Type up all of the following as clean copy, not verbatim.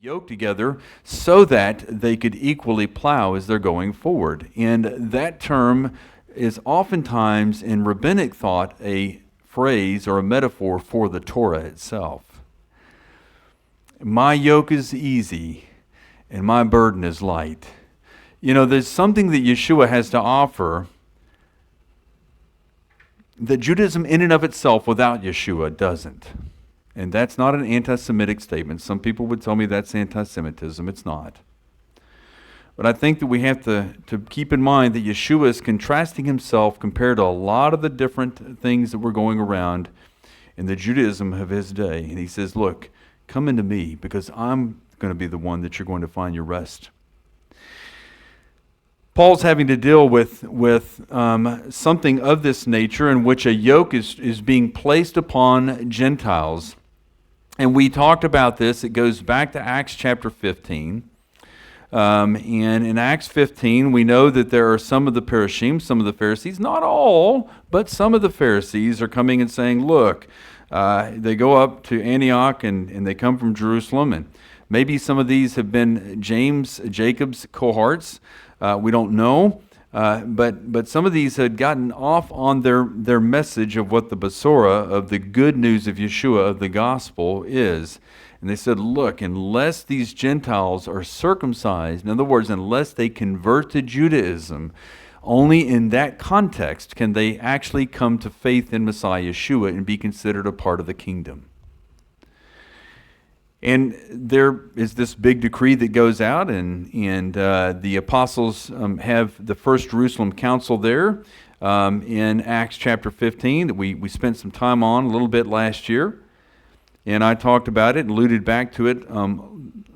yoked together so that they could equally plow as they're going forward. And that term is oftentimes in rabbinic thought a phrase or a metaphor for the Torah itself. My yoke is easy and my burden is light. You know, there's something that Yeshua has to offer that Judaism in and of itself without Yeshua doesn't. And that's not an anti-Semitic statement. Some people would tell me that's anti-Semitism. It's not. But I think that we have to keep in mind that Yeshua is contrasting himself compared to a lot of the different things that were going around in the Judaism of his day. And he says, look, come into me because I'm going to be the one that you're going to find your rest. Paul's having to deal with something of this nature in which a yoke is being placed upon Gentiles. And we talked about this. It goes back to Acts chapter 15. And in Acts 15, we know that there are some of the Parashim, some of the Pharisees, not all, but some of the Pharisees are coming and saying, look, they go up to Antioch and they come from Jerusalem, and maybe some of these have been Jacob's cohorts. We don't know, but some of these had gotten off on their message of what the Besorah, of the good news of Yeshua, of the gospel is. And they said, look, unless these Gentiles are circumcised, in other words, unless they convert to Judaism, only in that context can they actually come to faith in Messiah Yeshua and be considered a part of the kingdom. And there is this big decree that goes out, and the apostles have the first Jerusalem council there in Acts chapter 15 that we spent some time on a little bit last year. And I talked about it and alluded back to it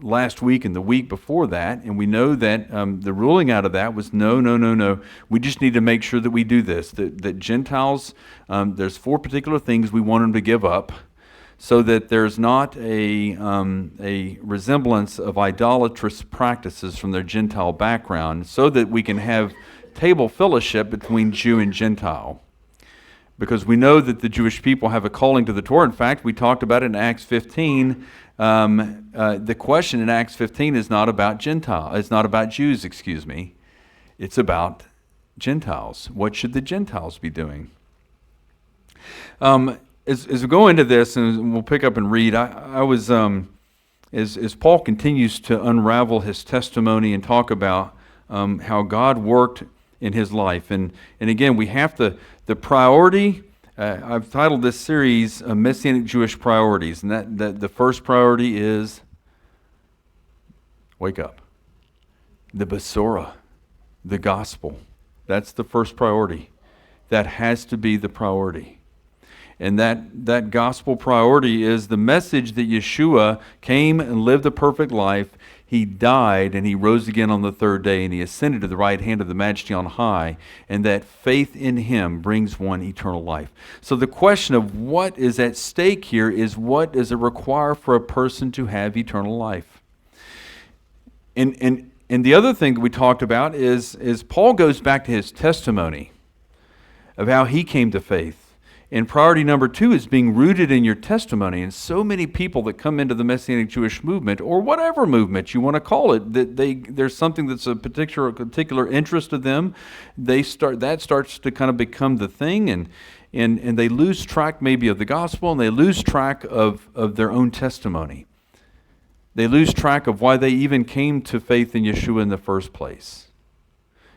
last week and the week before that. And we know that the ruling out of that was no. We just need to make sure that we do this. That Gentiles, there's 4 particular things we want them to give up so that there's not a resemblance of idolatrous practices from their Gentile background, so that we can have table fellowship between Jew and Gentile. Because we know that the Jewish people have a calling to the Torah. In fact, we talked about it in Acts 15. The question in Acts 15 is not about It's not about Jews, It's about Gentiles. What should the Gentiles be doing? As we go into this, and we'll pick up and read, I was, as Paul continues to unravel his testimony and talk about how God worked in his life. And again, we have the priority. I've titled this series Messianic Jewish Priorities, and that the first priority is wake up. The Besorah, the gospel. That's the first priority. That has to be the priority. And that gospel priority is the message that Yeshua came and lived a perfect life. He died and he rose again on the 3rd day, and he ascended to the right hand of the Majesty on high, and that faith in him brings one eternal life. So the question of what is at stake here is, what does it require for a person to have eternal life? And the other thing that we talked about is Paul goes back to his testimony of how he came to faith. And priority number 2 is being rooted in your testimony. And so many people that come into the Messianic Jewish movement, or whatever movement you want to call it, that there's something that's a particular interest to them. That starts to kind of become the thing, and they lose track maybe of the gospel, and they lose track of their own testimony. They lose track of why they even came to faith in Yeshua in the first place.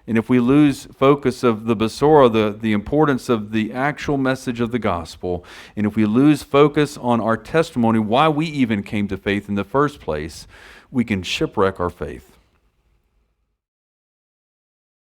And if we lose focus of the Besorah, the importance of the actual message of the gospel, and if we lose focus on our testimony, why we even came to faith in the first place, we can shipwreck our faith.